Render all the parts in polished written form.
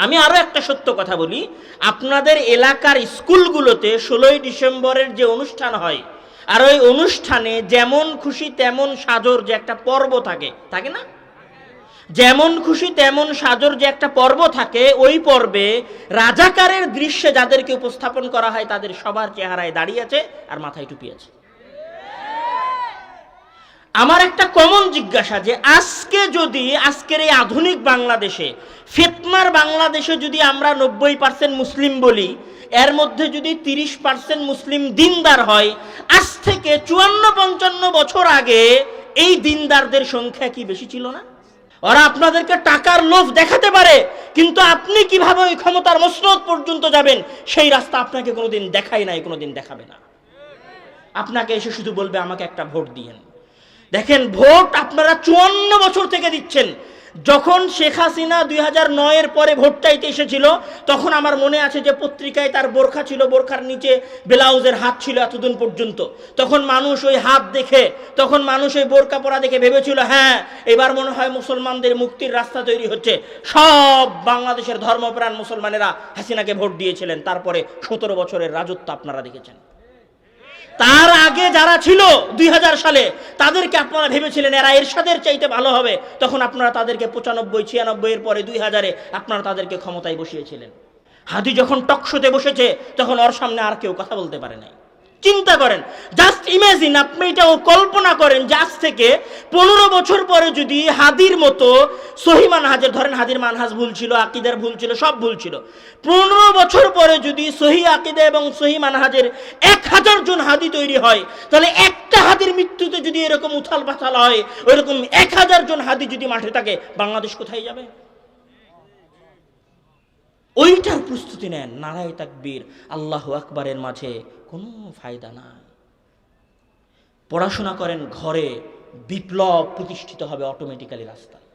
আমি আরো একটা সত্য কথা বলি, আপনাদের এলাকার স্কুলগুলোতে 16ই ডিসেম্বরের যে অনুষ্ঠান হয়, আর ওই অনুষ্ঠানে যেমন খুশি তেমন সাজর যে একটা পর্ব থাকে না? যেমন খুশি তেমন সাজর যে একটা পর্ব থাকে, ওই পর্বে রাজাকারের দৃশ্যে যাদেরকে উপস্থাপন করা হয় তাদের সবার চেহারায় দাঁড়িয়ে আছে আর মাথায় টুপি আছে। আমার একটা কমন জিজ্ঞাসা, যে আজকের এই আধুনিক বাংলাদেশে, ফিতনার বাংলাদেশে যদি আমরা 90% মুসলিম বলি, এর মধ্যে যদি 30% মুসলিম দিনদার হয়, আজ থেকে 54-55 বছর আগে এই দিনদারদের সংখ্যা কি বেশি ছিল না? ওরা আপনাদেরকে টাকার লোভ দেখাতে পারে, কিন্তু আপনি কিভাবে ওই ক্ষমতার মসনদ পর্যন্ত যাবেন সেই রাস্তা আপনাকে কোনোদিন দেখায় নাই, কোনোদিন দেখাবে না। আপনাকে এসে শুধু বলবে আমাকে একটা ভোট দিয়েন। দেখেন, ভোট আপনারা 54 বছর থেকে দিচ্ছেন। যখন শেখ হাসিনা 2009-এর পরে ভোট চাইতে এসেছিল, তখন আমার মনে আছে যে পত্রিকায় তার বোরখা ছিল, বোরখার নিচে ব্লাউজের হাত ছিল এতদিন পর্যন্ত। তখন মানুষ ওই হাত দেখে, তখন মানুষ ওই বোরকা পরা দেখে ভেবেছিল, হ্যাঁ এবার মনে হয় মুসলমানদের মুক্তির রাস্তা তৈরি হচ্ছে। সব বাংলাদেশের ধর্মপ্রাণ মুসলমানেরা হাসিনাকে ভোট দিয়েছিলেন। তারপরে 17 বছরের রাজত্ব আপনারা দেখেছেন। তার আগে যারা ছিল 2000 সালে, তাদেরকে আপনারা ভেবেছিলেন এরা এরশাদের চাইতে ভালো হবে, তখন আপনারা তাদেরকে 95-96-এর পরে 2000-এ আপনারা তাদেরকে ক্ষমতায় বসিয়েছিলেন। হাদি যখন টকশোতে বসেছে, তখন ওর সামনে আর কেউ কথা বলতে পারে নাই। চিন্তা করেন, জাস্ট ইমাজিন, আপনি এটাও কল্পনা করেন যে আজ থেকে 15 বছর পরে যদি হাদির মতো সহি মানহাজের, ধরেন হাদির মানহাজ ভুল ছিল, আকীদার ভুল ছিল, সব ভুল ছিল, 15 বছর পরে যদি সহি আকীদা এবং সহি মানহাজের 1000 জন হাদি তৈরি হয়, তাহলে একটা হাদির মৃত্যুতে যদি এরকম উথাল পাথাল হয়, ওইরকম 1000 জন হাদি যদি মাঠে থাকে, বাংলাদেশ কোথায় যাবে? ওইটার প্রস্তুতি নেন। নারায়ে তাকবীর, আল্লাহু আকবারের মাঝে কোনো ফায়দা নাই। পড়াশোনা করেন ঘরে, বিপ্লব প্রতিষ্ঠিত হবে অটোমেটিক্যালি রাস্তায়।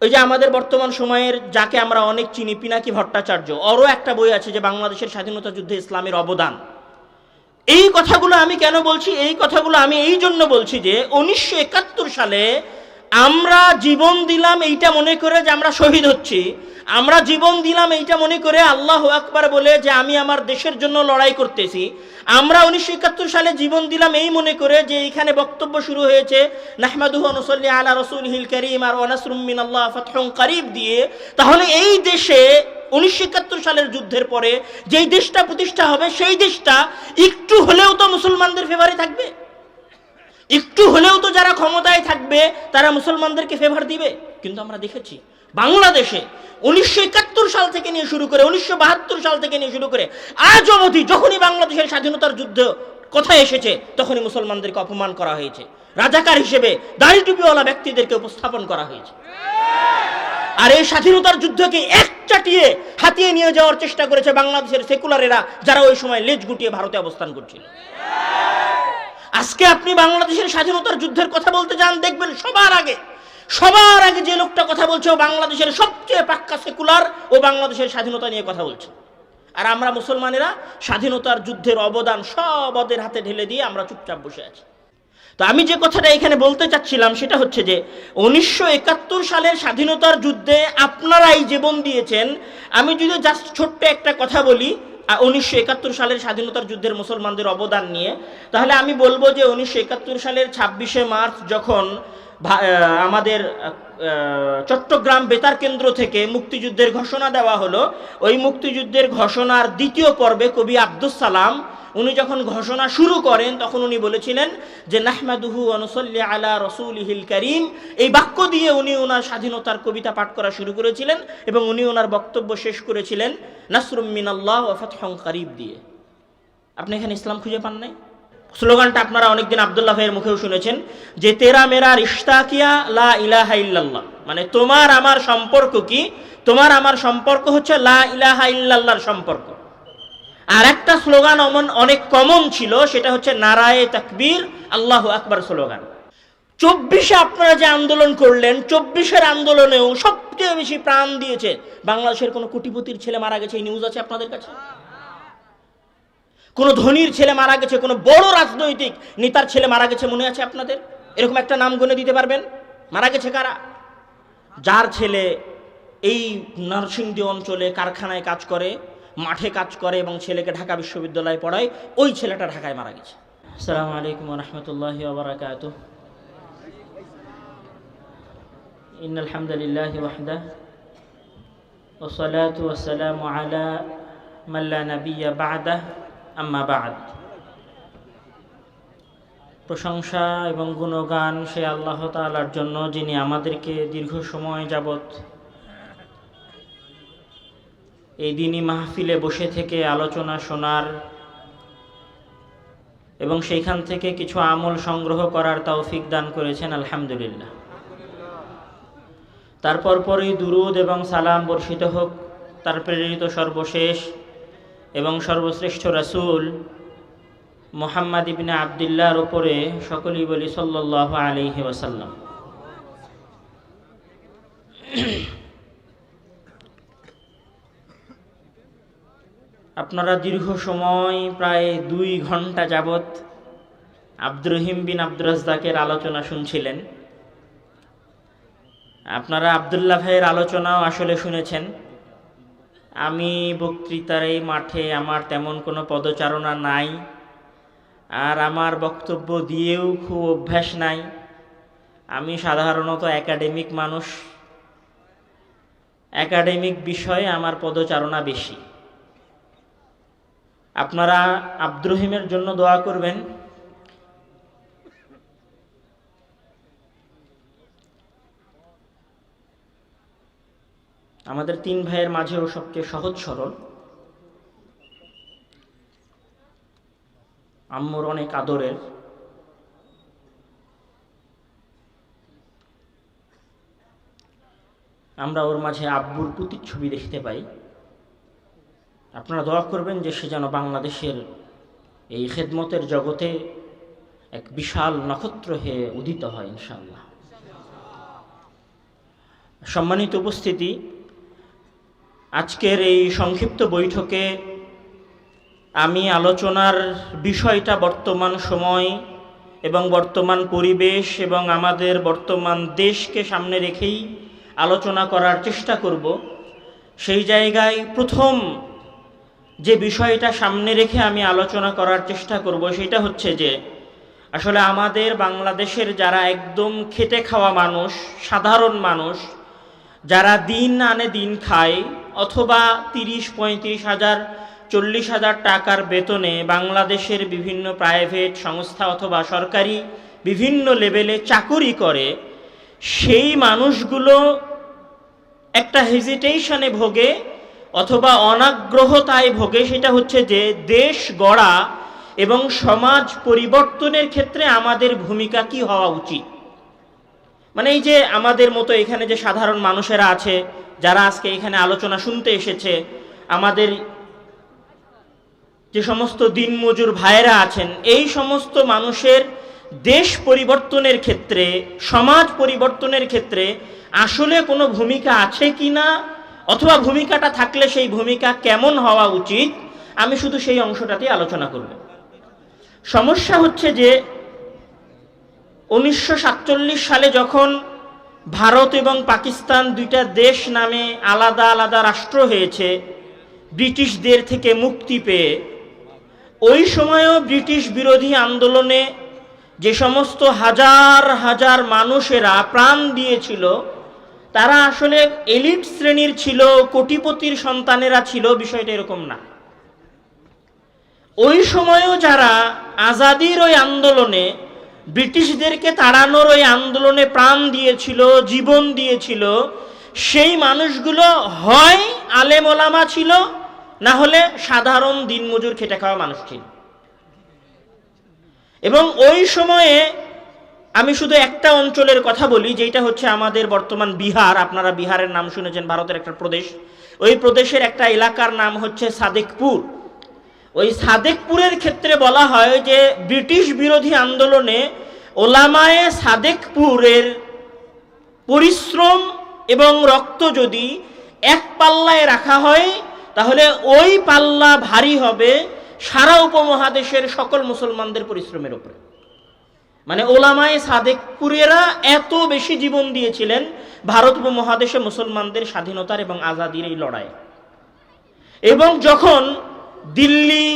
ওই যে আমাদের বর্তমান সময়ের যাকে আমরা অনেক চিনি, পিনাকি ভট্টাচার্য, ওরও একটা বই আছে যে বাংলাদেশের স্বাধীনতা যুদ্ধে ইসলামের অবদান। এই কথাগুলো আমি কেন বলছি? এই কথাগুলো আমি এই জন্য বলছি যে 1971 সালে আমরা জীবন দিলাম এইটা মনে করে যে আমরা শহীদ হচ্ছি, আমরা জীবন দিলাম এইটা মনে করে আল্লাহু আকবার বলে যে আমি আমার দেশের জন্য লড়াই করতেছি। আমরা 1971 সালে জীবন দিলাম এই মনে করে যে এইখানে বক্তব্য শুরু হয়েছে নাহমাদুহু ওয়া নুসাল্লি আলা রাসূলিহিল কারীম আর ওয়া নাসরুম মিনাল্লাহ ফাতহুন কারীব দিয়ে। তাহলে এই দেশে 1971 সালের যুদ্ধের পরে যেই দেশটা প্রতিষ্ঠা হবে, সেই দেশটা একটু হলেও তো মুসলমানদের ফেভারে থাকবে, একটু হলেও তো যারা ক্ষমতায় থাকবে তারা মুসলমানদেরকে ফেভার দিবে। কিন্তু আমরা দেখেছি বাংলাদেশে 1971 সাল থেকে নিয়ে শুরু করে 1972 সাল থেকে নিয়ে শুরু করে আজ অবধি যখনই বাংলাদেশের স্বাধীনতার যুদ্ধ কথা এসেছে, তখনই মুসলমানদেরকে অপমান করা হয়েছে, রাজাকার হিসেবে দাড়ি টুপিওয়ালা ব্যক্তিদেরকে উপস্থাপন করা হয়েছে। আর এই স্বাধীনতার যুদ্ধকে একচাটিয়ে হাতিয়ে নিয়ে যাওয়ার চেষ্টা করেছে বাংলাদেশের সেকুলারেরা, যারা ওই সময় লেজ গুটিয়ে ভারতে অবস্থান করছিল। আজকে আপনি বাংলাদেশের স্বাধীনতার যুদ্ধের কথা বলতে যান, দেখবেন সবার আগে যে লোকটা কথা বলছে ও বাংলাদেশের সবচেয়ে পাক্কা সেকুলার, ও বাংলাদেশের স্বাধীনতা নিয়ে কথা বলছে। আর আমরা মুসলমানেরা স্বাধীনতার যুদ্ধের অবদান সব ওদের হাতে ঢেলে দিয়ে আমরা চুপচাপ বসে আছি। তো আমি যে কথাটা এখানে বলতে চাচ্ছিলাম সেটা হচ্ছে যে 1971 সালের স্বাধীনতার যুদ্ধে আপনারাই জীবন দিয়েছেন। আমি যদি জাস্ট ছোট্ট একটা কথা বলি 1971 সালের স্বাধীনতার যুদ্ধের মুসলমানদের অবদান নিয়ে, তাহলে আমি বলবো যে 1971 সালের 26শে মার্চ যখন আমাদের চট্টগ্রাম বেতার কেন্দ্র থেকে মুক্তিযুদ্ধের ঘোষণা দেওয়া হলো, ওই মুক্তিযুদ্ধের ঘোষণার দ্বিতীয় পর্বে কবি আব্দুস সালাম উনি যখন ঘোষণা শুরু করেন, তখন উনি বলেছিলেন যে নাহমাদুহু ওয়া নুসাল্লি আলা রাসূলিহিল কারীম। এই বাক্য দিয়ে উনি ওনার স্বাধীনতার কবিতা পাঠ করা শুরু করেছিলেন এবং উনি ওনার বক্তব্য শেষ করেছিলেন নাসরুম মিনাল্লাহ ওয়া ফাতহুন কারীব দিয়ে। আপনি এখানে ইসলাম খুঁজে পান নাই? স্লোগানটা আপনারা অনেকদিন আব্দুল্লাহ ভাইয়ের মুখেও শুনেছেন যে তেরা মেরা রিশতা কিয়া লা ইলাহা ইল্লাল্লাহ, মানে তোমার আমার সম্পর্ক কি? তোমার আমার সম্পর্ক হচ্ছে লা ইলাহা ইল্লাল্লাহর সম্পর্ক। আর একটা স্লোগান অনেক কমন ছিল, সেটা হচ্ছে নারায়ে তাকবীর, আল্লাহু আকবার স্লোগান। 24-এ আপনারা যে আন্দোলন করলেন, 24-এর আন্দোলনেও সবচেয়ে বেশি প্রাণ দিয়েছে বাংলাদেশের কোন কোটিপতির ছেলে মারা গেছে এই নিউজ আছে আপনাদের কাছে? কোন ধনীর ছেলে মারা গেছে, কোন বড় রাজনৈতিক নেতার ছেলে মারা গেছে মনে আছে আপনাদের? এরকম একটা নাম গুনে দিতে পারবেন? মারা গেছে কারা? যার ছেলে এই নরসিংদী অঞ্চলে কারখানায় কাজ করে, মাঠে কাজ করে এবং ছেলেকে ঢাকা বিশ্ববিদ্যালয়ে পড়ায়, ওই ছেলেটা ঢাকায় মারা গেছে। আসসালামু আলাইকুম ওয়া রাহমাতুল্লাহি ওয়া বারাকাতুহু। ইন্নাল হামদালিল্লাহি ওয়াহদাহু ওয়া সলাতু ওয়া সালামু আলা মান লা নাবিয়্যা বা'দাহু, আম্মা বা'দ। প্রশংসা এবং গুণগান সে আল্লাহ তাআলার জন্য, যিনি আমাদেরকে দীর্ঘ সময় যাবত এই দিনই মাহফিলে বসে থেকে আলোচনা শোনার এবং সেইখান থেকে কিছু আমল সংগ্রহ করার তৌফিক দান করেছেন, আলহামদুলিল্লাহ। তারপর পরই দুরুদ এবং সালাম বর্ষিত হোক তার প্রেরিত সর্বশেষ এবং সর্বশ্রেষ্ঠ রাসূল মুহাম্মদ ইবনে আবদুল্লাহর উপরে, সকলেই বলি সাল্লাল্লাহু আলাইহি ওয়াসাল্লাম। আপনারা দীর্ঘ সময় প্রায় 2 ঘন্টা যাবত আব্দুর রহিম বিন আব্দুর রাজ্জাকের আলোচনা শুনছিলেন। আপনারা আব্দুল্লাহ ভাইয়ের আলোচনাও আসলে শুনেছেন। আমি বক্তৃতার এই মাঠে আমার তেমন কোনো পদচারণা নাই, আর আমার বক্তব্য দিয়েও খুব অভ্যাস নাই। আমি সাধারণত একাডেমিক মানুষ, একাডেমিক বিষয়ে আমার পদচারণা বেশি। আপনারা আব্দুর রহিমের জন্য দোয়া করবেন। আমাদের 3 ভাইয়ের মাঝেও সবচেয়ে সহজ সরল, আম্মুর অনেক আদরের। আমরা ওর মাঝে আব্বুর প্রতিচ্ছবি দেখতে পাই। আপনারা দোয়া করবেন যে সে যেন বাংলাদেশের এই খেদমতের জগতে এক বিশাল নক্ষত্র হয়ে উদিত হয়, ইনশাআল্লাহ। সম্মানিত উপস্থিতি, আজকের এই সংক্ষিপ্ত বৈঠকে আমি আলোচনার বিষয়টা বর্তমান সময় এবং বর্তমান পরিবেশ এবং আমাদের বর্তমান দেশকে সামনে রেখেই আলোচনা করার চেষ্টা করব। সেই জায়গায় প্রথম যে বিষয়টা সামনে রেখে আমি আলোচনা করার চেষ্টা করব সেটা হচ্ছে যে আসলে আমাদের বাংলাদেশের যারা একদম খেটে খাওয়া মানুষ, সাধারণ মানুষ, যারা দিন আনে দিন খায়, অথবা 30-35 হাজার 40 হাজার টাকার বেতনে বাংলাদেশের বিভিন্ন প্রাইভেট সংস্থা অথবা সরকারি বিভিন্ন লেভেলে চাকুরি করে, সেই মানুষগুলো একটা হেজিটেশনে ভোগে অথবা অনাগ্রহতায় ভোগে। সেটা হচ্ছে যে দেশ গড়া এবং সমাজ পরিবর্তনের ক্ষেত্রে আমাদের ভূমিকা কি হওয়া উচিত। মানে এই যে আমাদের মতো এখানে যে সাধারণ মানুষেরা আছে, যারা আজকে এখানে আলোচনা শুনতে এসেছে, আমাদের যে সমস্ত দিনমজুর ভাইয়েরা আছেন, এই সমস্ত মানুষের দেশ পরিবর্তনের ক্ষেত্রে, সমাজ পরিবর্তনের ক্ষেত্রে আসলে কোনো ভূমিকা আছে কি না, অথবা ভূমিকাটা থাকলে সেই ভূমিকা কেমন হওয়া উচিত, আমি শুধু সেই অংশটাতে আলোচনা করব। সমস্যা হচ্ছে যে 1947 সালে যখন ভারত এবং পাকিস্তান দুইটা দেশ নামে আলাদা আলাদা রাষ্ট্র হয়েছে ব্রিটিশদের থেকে মুক্তি পেয়ে, ওই সময়ও ব্রিটিশ বিরোধী আন্দোলনে যে সমস্ত হাজার হাজার মানুষেরা প্রাণ দিয়েছিল, তারা আসলে এলিট শ্রেণীর ছিল, কোটিপতির সন্তানেরা ছিল, বিষয়টা এরকম না। ওই সময়ও যারা আজাদির ওই আন্দোলনে, ব্রিটিশদেরকে তাড়ানোর ওই আন্দোলনে প্রাণ দিয়েছিল, জীবন দিয়েছিল, সেই মানুষগুলো হয় আলেম ওলামা ছিল, না হলে সাধারণ দিনমজুর খেটে খাওয়া মানুষ ছিল। এবং ওই সময়ে আমি শুধু একটা অঞ্চলের কথা বলি, যেটা হচ্ছে আমাদের বর্তমান বিহার। আপনারা বিহারের নাম শুনেছেন, ভারতের একটা প্রদেশ। ওই প্রদেশের একটা এলাকার নাম হচ্ছে সাদেকপুর। ওই সাদেকপুরের ক্ষেত্রে বলা হয় যে ব্রিটিশ বিরোধী আন্দোলনে ওলামায়ে সাদেকপুরের পরিশ্রম এবং রক্ত যদি এক পাল্লায় রাখা হয়, তাহলে ওই পাল্লা ভারী হবে সারা উপমহাদেশের সকল মুসলমানদের পরিশ্রমের উপরে। মানে ওলামায়ে সাদেকপুরেরা এত বেশি জীবন দিয়েছিলেন ভারত উপমহাদেশে মুসলমানদের স্বাধীনতার এবং আজাদির এই লড়াইয়ে। এবং যখন দিল্লি,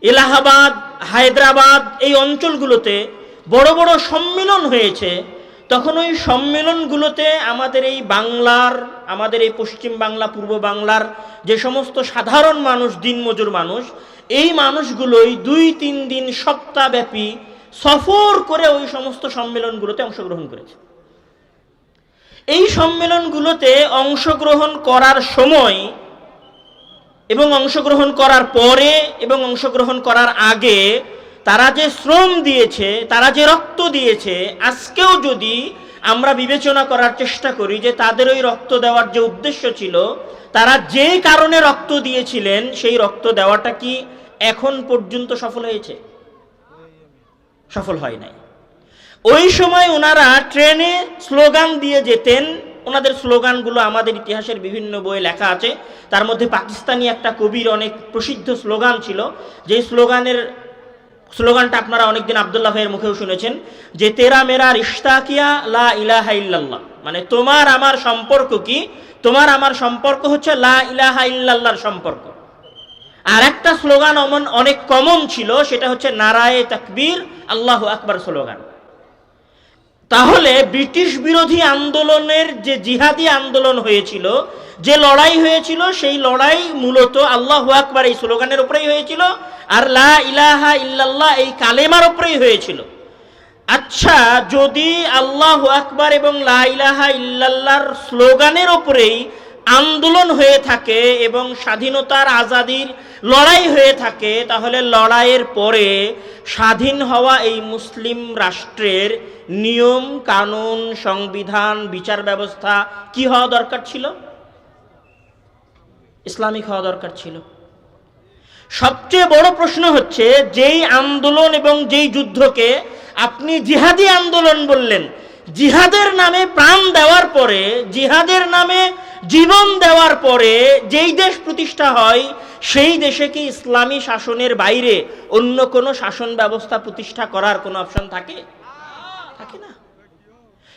এলাহাবাদ, হায়দ্রাবাদ এই অঞ্চলগুলোতে বড় বড় সম্মেলন হয়েছে, তখন ওই সম্মেলনগুলোতে আমাদের এই বাংলার, আমাদের এই পশ্চিম বাংলা, পূর্ব বাংলার যে সমস্ত সাধারণ মানুষ, দিনমজুর মানুষ, এই মানুষগুলোই 2-3 দিন সপ্তাহব্যাপী সফর করে ওই সমস্ত সম্মেলনগুলোতে অংশগ্রহণ করেছে। এই সম্মেলনগুলোতে অংশগ্রহণ করার সময় এবং অংশগ্রহণ করার পরে এবং অংশগ্রহণ করার আগে তারা যে শ্রম দিয়েছে, তারা যে রক্ত দিয়েছে, আজকেও যদি আমরা বিবেচনা করার চেষ্টা করি যে তাদের ওই রক্ত দেওয়ার যে উদ্দেশ্য ছিল, তারা যে কারণে রক্ত দিয়েছিলেন, সেই রক্ত দেওয়াটা কি এখন পর্যন্ত সফল হয়েছে? সফল হয় নাই। ওই সময় ওনারা ট্রেনে স্লোগান দিয়ে যেতেন। ওনাদের স্লোগানগুলো আমাদের ইতিহাসের বিভিন্ন বইয়ে লেখা আছে। তার মধ্যে পাকিস্তানি একটা কবির অনেক প্রসিদ্ধ স্লোগান ছিল, যে স্লোগানটা আপনারা অনেকদিন আব্দুল্লাহ ভাইয়ের মুখেও শুনেছেন, যে তেরা মেরা রিশতা কিয়া লা ইলাহা ইল্লাল্লাহ, মানে তোমার আমার সম্পর্ক কি? তোমার আমার সম্পর্ক হচ্ছে লা ইলাহা ইল্লাল্লাহর সম্পর্ক। আর একটা স্লোগান অনেক কমন ছিল, সেটা হচ্ছে নারায়ে তাকবীর, আল্লাহু আকবার স্লোগান। তাহলে ব্রিটিশ বিরোধী আন্দোলনের যে জিহাদি আন্দোলন হয়েছিল, যে লড়াই হয়েছিল, সেই লড়াই মূলত আল্লাহু আকবার এই স্লোগানের উপরেই হয়েছিল, আর লা ইলাহা ইল্লাল্লাহ এই কালেমার উপরেই হয়েছিল। আচ্ছা, যদি আল্লাহু আকবার এবং লা ইলাহা ইল্লাল্লাহর স্লোগানের উপরেই আন্দোলন হয়ে থাকে এবং স্বাধীনতার আজাদির লড়াই হয়ে থাকে, তাহলে লড়াইয়ের পরে স্বাধীন হওয়া এই মুসলিম রাষ্ট্রের নিয়ম কানুন, সংবিধান, বিচার ব্যবস্থা কি হওয়া দরকার ছিল? ইসলামিক হওয়া দরকার ছিল। সবচেয়ে বড় প্রশ্ন হচ্ছে, যেই আন্দোলন এবং যেই যুদ্ধকে আপনি জিহাদি আন্দোলন বললেন, জিহাদের নামে প্রাণ দেওয়ার পরে, জিহাদের নামে জীবন দেওয়ার পরে যেই দেশ প্রতিষ্ঠা হয়, সেই দেশে কি ইসলামী শাসনের বাইরে অন্য কোনো শাসন ব্যবস্থা প্রতিষ্ঠা করার কোনো অপশন থাকে? থাকে না।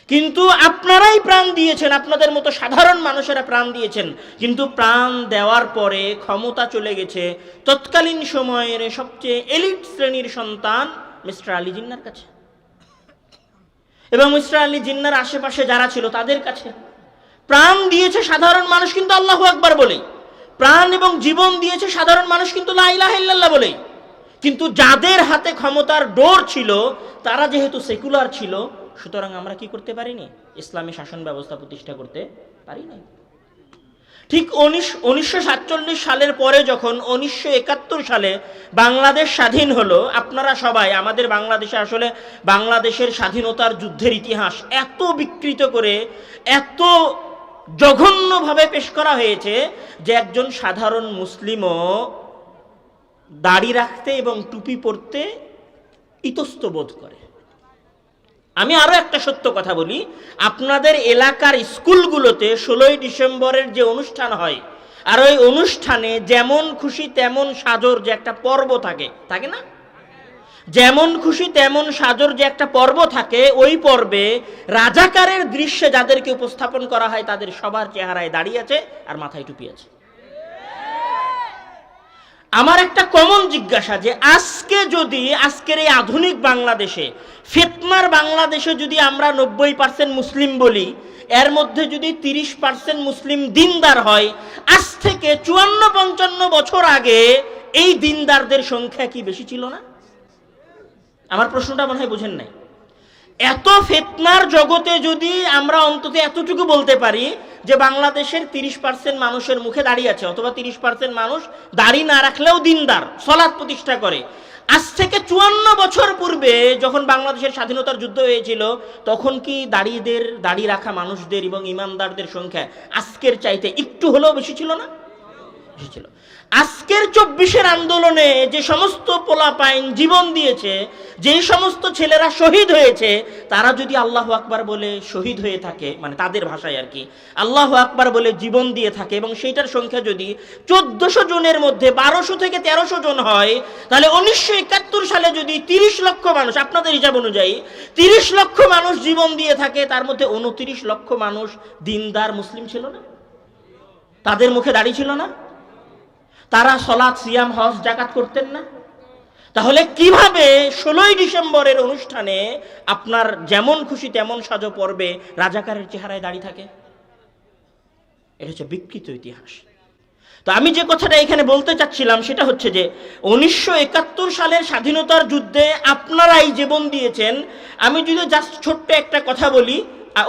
কিন্তু আপনারাই প্রাণ দিয়েছেন, আপনাদের মতো সাধারণ মানুষেরা প্রাণ দিয়েছেন, কিন্তু প্রাণ দেওয়ার পরে ক্ষমতা চলে গেছে তৎকালীন সময়ের সবচেয়ে এলিট শ্রেণীর সন্তান মিস্টার আলী জিন্নাহর কাছে, এবং মিস্টার আলী জিন্নাহর আশেপাশে যারা ছিল তাদের কাছে। প্রাণ দিয়েছে সাধারণ মানুষ কিন্তু আল্লাহু আকবার বলেই, প্রাণ এবং জীবন দিয়েছে সাধারণ মানুষ কিন্তু লা ইলাহা ইল্লাল্লাহ বলেই। কিন্তু যাদের হাতে ক্ষমতার ডোর ছিল, তারা যেহেতু সেকুলার ছিল, সুতরাং আমরা কি করতে পারিনি? ইসলামী শাসন ব্যবস্থা প্রতিষ্ঠা করতে পারি নাই। ঠিক 1947 সালের পরে যখন 1971 সালে বাংলাদেশ স্বাধীন হলো, আপনারা সবাই, আমাদের বাংলাদেশে আসলে বাংলাদেশের স্বাধীনতার যুদ্ধের ইতিহাস এত বিকৃত করে, এত জঘন্যভাবে পেশ করা হয়েছে যে একজন সাধারণ মুসলিমও দাড়ি রাখতে এবং টুপি পরতে ইতস্ত বোধ করে। আমি আরো একটা সত্য কথা বলি, আপনাদের এলাকার স্কুলগুলোতে 16ই ডিসেম্বরের যে অনুষ্ঠান হয়, আর ওই অনুষ্ঠানে যেমন খুশি তেমন সাজর যে একটা পর্ব থাকে, থাকে না? যেমন খুশি তেমন সাজর যে একটা পর্ব থাকে, ওই পর্বে রাজাকারের দৃশ্যে যাদেরকে উপস্থাপন করা হয়, তাদের সবার চেহারায় দাড়ি আছে আর মাথায় টুপি আছে। আমার একটা কমন জিজ্ঞাসা, যে আজকে যদি আজকের এই আধুনিক বাংলাদেশে, ফিতনার বাংলাদেশে যদি আমরা 90% মুসলিম বলি, এর মধ্যে যদি 30% মুসলিম দিনদার হয়, আজ থেকে 54-55 বছর আগে এই দিনদারদের সংখ্যা কি বেশি ছিল না? আমার প্রশ্নটা মনে হয় বুঝেন নাই। এত ফিতনার জগতে যদি আমরা অন্তত এতটুকু বলতে পারি যে বাংলাদেশের 30% মানুষের মুখে দাড়ি আছে, অথবা 30% মানুষ দাড়ি না রাখলেও দিনদার, সালাত প্রতিষ্ঠা করে। আজ থেকে 54 বছর পূর্বে যখন বাংলাদেশের স্বাধীনতার যুদ্ধ হয়েছিল, তখন কি দাড়ি রাখা মানুষদের এবং ইমানদারদের সংখ্যা আজকের চাইতে একটু হলেও বেশি ছিল না? এসেছিল। আজকের 24-এর আন্দোলনে যে সমস্ত পোলাপাইন জীবন দিয়েছে, যেই সমস্ত ছেলেরা শহীদ হয়েছে, তারা যদি আল্লাহু আকবার বলে শহীদ হয়ে থাকে, মানে তাদের ভাষায় আর কি, আল্লাহু আকবার বলে জীবন দিয়ে থাকে, এবং সেইটার সংখ্যা যদি 1400 জনের মধ্যে 1200 থেকে 1300 জন হয়, তাহলে 1971 সালে যদি 30 লক্ষ মানুষ, আপনাদের হিসাব অনুযায়ী 30 লক্ষ মানুষ জীবন দিয়ে থাকে, তার মধ্যে 29 লক্ষ মানুষ দিনদার মুসলিম ছিল না? তাদের মুখে দাড়ি ছিল না? তারা সালাত, সিয়াম, হজ, যাকাত করতেন না? তাহলে কিভাবে 16ই ডিসেম্বরের অনুষ্ঠানে আপনার যেমন খুশি তেমন সাজো পর্বে রাজাকারের চেহারায় দাঁড়িয়ে থাকে? এটা হচ্ছে বিকৃত ইতিহাস। তো আমি যে কথাটা এখানে বলতে চাচ্ছিলাম সেটা হচ্ছে যে 1971 সালের স্বাধীনতার যুদ্ধে আপনারাই জীবন দিয়েছেন। আমি যদি জাস্ট ছোট্ট একটা কথা বলি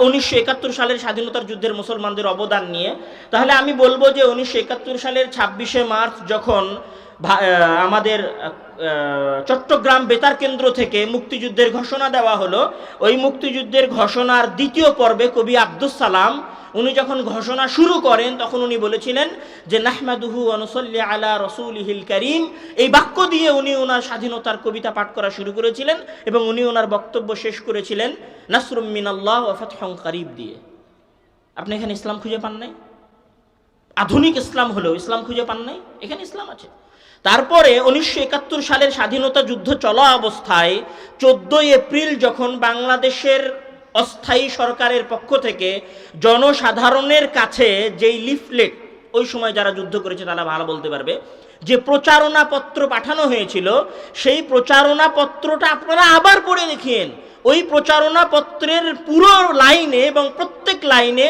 1971 সালের স্বাধীনতার যুদ্ধের মুসলমানদের অবদান নিয়ে, তাহলে আমি বলবো যে 1971 সালের 26শে মার্চ যখন আমাদের চট্টগ্রাম বেতার কেন্দ্র থেকে মুক্তিযুদ্ধের ঘোষণা দেওয়া হলো, ওই মুক্তিযুদ্ধের ঘোষণার দ্বিতীয় পর্বে কবি আব্দুস সালাম উনি যখন ঘোষণা শুরু করেন তখন উনি বলেছিলেন যে নাহমাদুহু ওয়া নুসাল্লি আলা রাসূলিহিল কারীম। এই বাক্য দিয়ে উনি ওনার স্বাধীনতার কবিতা পাঠ করা শুরু করেছিলেন এবং উনি ওনার বক্তব্য শেষ করেছিলেন নাসরুম মিনাল্লাহ ওয়া ফাতহুন কারীব দিয়ে। আপনি এখানে ইসলাম খুঁজে পান নাই? আধুনিক ইসলাম হলেও ইসলাম খুঁজে পান নাই? এখানে ইসলাম আছে। তারপরে 1971 সালের স্বাধীনতা যুদ্ধ চলা অবস্থায় 14 এপ্রিল যখন বাংলাদেশের অস্থায়ী সরকারের পক্ষ থেকে জনসাধারণের কাছে যেই লিফলেট, ওই সময় যারা যুদ্ধ করেছে তারা ভালো বলতে পারবে, যে প্রচারণা পত্র পাঠানো হয়েছিল, সেই প্রচারণা পত্রটা আপনারা আবার পড়ে দেখিয়েন। ওই প্রচারণা পত্রের পুরো লাইনে এবং প্রত্যেক লাইনে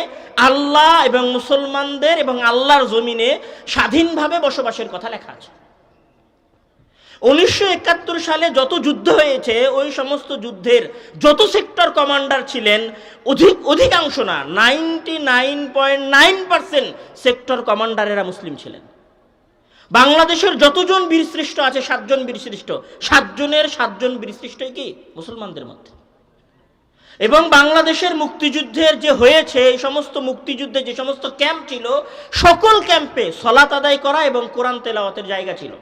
আল্লাহ এবং মুসলমানদের এবং আল্লাহর জমিনে স্বাধীনভাবে বসবাসের কথা লেখা আছে। 1971 সালে যত যুদ্ধ হয়েছে ওই সমস্ত যুদ্ধের যত সেক্টর কমান্ডার ছিলেন, অধিকাংশ না 99.9% সেক্টর কমান্ডারেরা মুসলিম ছিলেন। বাংলাদেশের যতজন বীরশ্রেষ্ঠ আছে 7 জন বীরশ্রেষ্ঠ, 7 জনের 7 জন বীরশ্রেষ্ঠই কি মুসলমানদের মধ্যে। এবং বাংলাদেশের মুক্তিযুদ্ধের যে হয়েছে, এই সমস্ত মুক্তিযুদ্ধে যে সমস্ত ক্যাম্প ছিল, সকল ক্যাম্পে সালাত আদায় করা এবং কোরআন তেলাওয়াতের জায়গা ছিল।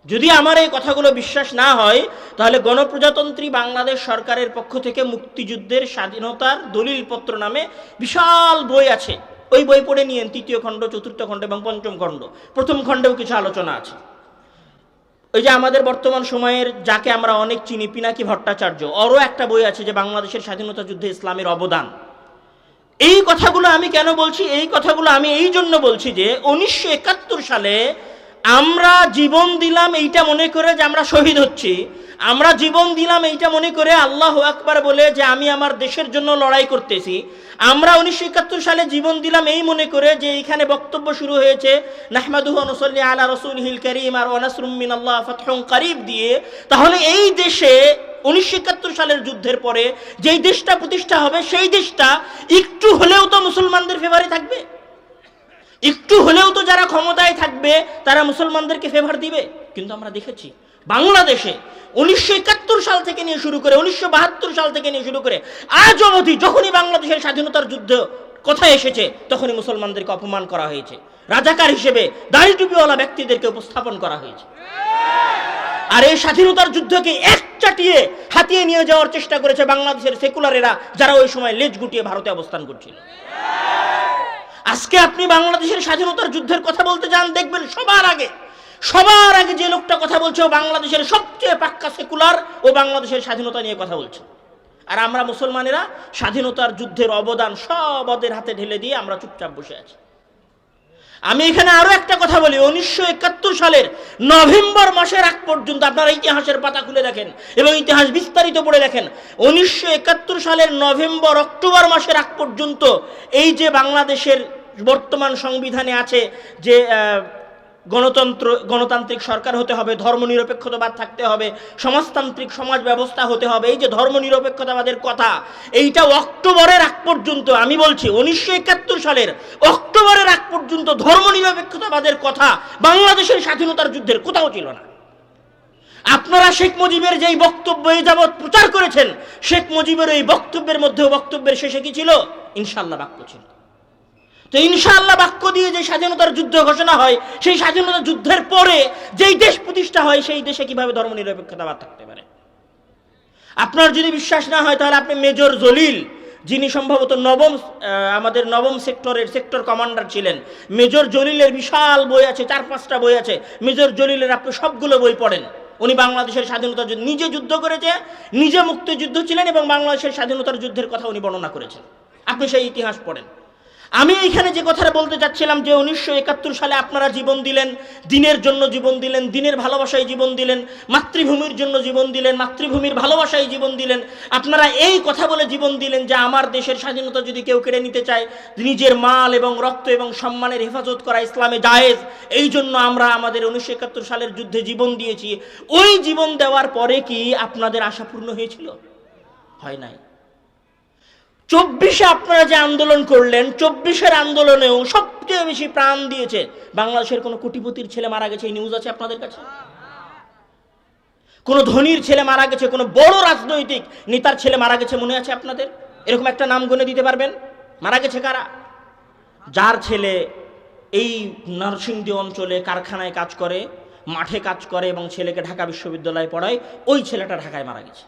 যদি আমার এই কথাগুলো বিশ্বাস না হয়, তাহলে গণপ্রজাতন্ত্রী বাংলাদেশ সরকারের পক্ষ থেকে মুক্তিযুদ্ধের স্বাধীনতার দলিলপত্র নামে বিশাল বই আছে, ওই বই পড়ে নিয়েন। 3য় খণ্ড, 4র্থ খণ্ড এবং 5ম খণ্ড। 1ম খণ্ডেও কিছু আলোচনা আছে। ওই যে আমাদের বর্তমান সময়ের যাকে আমরা অনেক চিনি, পিনাকি ভট্টাচার্য, ওরও একটা বই আছে যে বাংলাদেশের স্বাধীনতা যুদ্ধে ইসলামের অবদান। এই কথাগুলো আমি কেন বলছি? এই কথাগুলো আমি এই জন্য বলছি যে 1971 সালে আমরা জীবন দিলাম এইটা মনে করে যে আমরা শহীদ হচ্ছি, আমরা জীবন দিলাম এইটা মনে করে আল্লাহু আকবার বলে যে আমি আমার দেশের জন্য লড়াই করতেছি। আমরা 1971 সালে জীবন দিলাম এই মনে করে যে এইখানে বক্তব্য শুরু হয়েছে নাহমাদুহু ওয়া নুসাল্লি আলা রাসূলিহিল কারীম আর ওয়া নাসরুম মিনাল্লাহ ফাতহুন কারীব দিয়ে। তাহলে এই দেশে 1971 সালের যুদ্ধের পরে যেই দেশটা প্রতিষ্ঠা হবে, সেই দেশটা একটু হলেও তো মুসলমানদের ফেভারে থাকবে, একটু হলেও তো যারা ক্ষমতায় থাকবে তারা মুসলমানদেরকে ফেভার দিবে। কিন্তু আমরা দেখেছি বাংলাদেশে 1971 সাল থেকে নিয়ে শুরু করে 1972 সাল থেকে নিয়ে শুরু করে আজ অবধি যখনই বাংলাদেশের স্বাধীনতার যুদ্ধ কথা এসেছে তখনই মুসলমানদেরকে অপমান করা হয়েছে, রাজাকার হিসেবে দাড়ি টুপিওয়ালা ব্যক্তিদেরকে উপস্থাপন করা হয়েছে। আর এই স্বাধীনতার যুদ্ধকে এক চাটিয়ে হাতিয়ে নিয়ে যাওয়ার চেষ্টা করেছে বাংলাদেশের সেকুলারেরা, যারা ওই সময় লেজ গুটিয়ে ভারতে অবস্থান করছিল। আজকে আপনি বাংলাদেশের স্বাধীনতার যুদ্ধের কথা বলতে যান, দেখবেন সবার আগে যে লোকটা কথা বলছে ও বাংলাদেশের সবচেয়ে পাক্কা সেকুলার, ও বাংলাদেশের স্বাধীনতা নিয়ে কথা বলছে। আর আমরা মুসলমানেরা স্বাধীনতার যুদ্ধের অবদান সব ওদের হাতে ঢেলে দিয়ে আমরা চুপচাপ বসে আছি। আমি এখানে আরো একটা কথা বলি, 1971 সালের নভেম্বর মাসের আগ পর্যন্ত আপনারা ইতিহাসের পাতা খুলে দেখেন এবং ইতিহাস বিস্তারিত পড়ে দেখেন। 1971 সালের নভেম্বর অক্টোবর মাসের আগ পর্যন্ত এই যে বাংলাদেশের বর্তমান সংবিধানে আছে যে গণতান্ত্রিক সরকার হতে হবে, ধর্মনিরপেক্ষতাবাদ থাকতে হবে, সমাজতান্ত্রিক সমাজ ব্যবস্থা হতে হবে, এই যে ধর্মনিরপেক্ষতাবাদের কথা, এইটা অক্টোবরের আগ পর্যন্ত, আমি বলছি 1971 সালের অক্টোবরের আগ পর্যন্ত ধর্মনিরপেক্ষতাবাদের কথা বাংলাদেশের স্বাধীনতার যুদ্ধের কোথাও ছিল না। আপনারা শেখ মুজিবের যেই বক্তব্য এই যাবৎ প্রচার করেছেন, শেখ মুজিবের এই বক্তব্যের মধ্যেও বক্তব্যের শেষে কি ছিল? ইনশাআল্লাহ বাক্য ছিল। তো ইনশাআল্লাহ বাক্য দিয়ে যে স্বাধীনতার যুদ্ধ ঘোষণা হয়, সেই স্বাধীনতা যুদ্ধের পরে যেই দেশ প্রতিষ্ঠা হয়, সেই দেশে কিভাবে ধর্মনিরপেক্ষতাবাদ থাকতে পারে? আপনার যদি বিশ্বাস না হয় তাহলে আপনি মেজর জলিল, যিনি সম্ভবত আমাদের নবম সেক্টর কমান্ডার ছিলেন, মেজর জলিলের বিশাল বই আছে, 4-5টা বই আছে মেজর জলিলের, আপনি সবগুলো বই পড়েন। উনি বাংলাদেশের স্বাধীনতা নিজে যুদ্ধ করেছে, নিজে মুক্তিযুদ্ধ ছিলেন এবং বাংলাদেশের স্বাধীনতার যুদ্ধের কথা উনি বর্ণনা করেছেন। আপনি সেই ইতিহাস পড়েন। আমি এইখানে যে কথাটা বলতে চাচ্ছিলাম যে 1971 সালে আপনারা জীবন দিলেন, দিনের জন্য জীবন দিলেন, দিনের ভালোবাসায় জীবন দিলেন, মাতৃভূমির জন্য জীবন দিলেন, মাতৃভূমির ভালোবাসায় জীবন দিলেন। আপনারা এই কথা বলে জীবন দিলেন যে আমার দেশের স্বাধীনতা যদি কেউ কেড়ে নিতে চায়, নিজের মাল এবং রক্ত এবং সম্মানের হেফাজত করা ইসলামে জায়েজ, এই জন্য আমরা আমাদের 1971 সালের যুদ্ধে জীবন দিয়েছি। ওই জীবন দেওয়ার পরে কি আপনাদের আশা পূর্ণ হয়েছিল? হয় নাই। 24-এ আপনারা যে আন্দোলন করলেন, 24-এর আন্দোলনেও সবচেয়ে বেশি প্রাণ দিয়েছে বাংলাদেশের কোন কোটিপতির ছেলে মারা গেছে, এই নিউজ আছে আপনাদের কাছে? কোন ধনীর ছেলে মারা গেছে, কোন বড় রাজনৈতিক নেতার ছেলে মারা গেছে মনে আছে আপনাদের? এরকম একটা নাম গুনে দিতে পারবেন? মারা গেছে কারা? যার ছেলে এই নরসিংদী অঞ্চলে কারখানায় কাজ করে, মাঠে কাজ করে এবং ছেলেকে ঢাকা বিশ্ববিদ্যালয়ে পড়ায়, ওই ছেলেটা ঢাকায় মারা গেছে।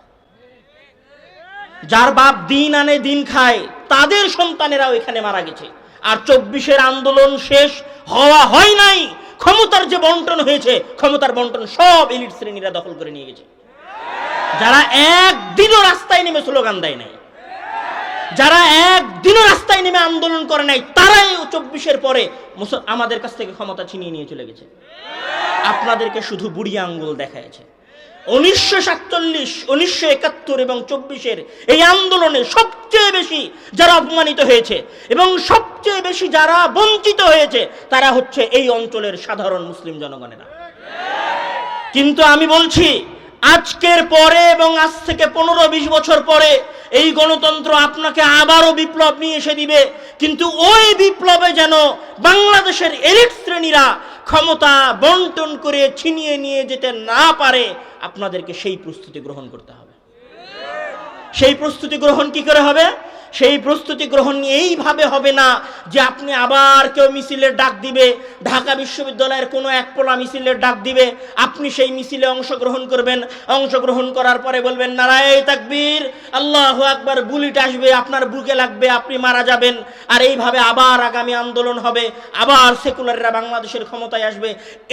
যার বাপ দিন আনে দিন খায়, তাদের সন্তানেরাও এখানে মারা গেছে। আর 24-এর আন্দোলন শেষ হয় নাই, ক্ষমতার যে বন্টন হয়েছে, ক্ষমতার বন্টন সব এলিট শ্রেণীরা দখল করে নিয়ে গেছে। যারা একদিনও রাস্তায় নেমে স্লোগান দেয় নাই, যারা একদিনও রাস্তায় নেমে আন্দোলন করে নাই, তারাই 24-এর পরে আমাদের কাছ থেকে ক্ষমতা ছিনিয়ে নিয়ে চলে গেছে। আপনাদেরকে শুধু বুড়ি আঙ্গুল দেখাইছে। 1947, 1971 এবং 24-এর এই আন্দোলনে সবচেয়ে বেশি যারা অপমানিত হয়েছে এবং সবচেয়ে বেশি যারা বঞ্চিত হয়েছে, তারা হচ্ছে এই অঞ্চলের সাধারণ মুসলিম জনগণেরা। কিন্তু আমি বলছি, আজকের পরে এবং আজ থেকে 15-20 বছর পরে এই গণতন্ত্র আপনাকে আবারও বিপ্লব নিয়ে এসে দিবে, কিন্তু ওই বিপ্লবে যেন বাংলাদেশের এলিট শ্রেণীরা ক্ষমতা বন্টন করে ছিনিয়ে নিয়ে যেতে না পারে, আপনাদেরকে সেই প্রস্তুতি গ্রহণ করতে হবে। সেই প্রস্তুতি গ্রহণ কি করে হবে? সেই প্রস্তুতি গ্রহণ এইভাবে হবে না যে আপনি আবার কেউ মিছিলের ডাক দিবে, ঢাকা বিশ্ববিদ্যালয়ের কোনো এক পোলা মিছিলের ডাক দিবে, আপনি সেই মিছিলে অংশগ্রহণ করবেন, অংশগ্রহণ করার পরে বলবেন নারায়ে তাকবীর, আল্লাহু আকবার, বুলেট আসবে, আপনার বুকে লাগবে, আপনি মারা যাবেন। আর এইভাবে আবার আগামী আন্দোলন হবে, আবার সেকুলাররা বাংলাদেশের ক্ষমতায় আসবে।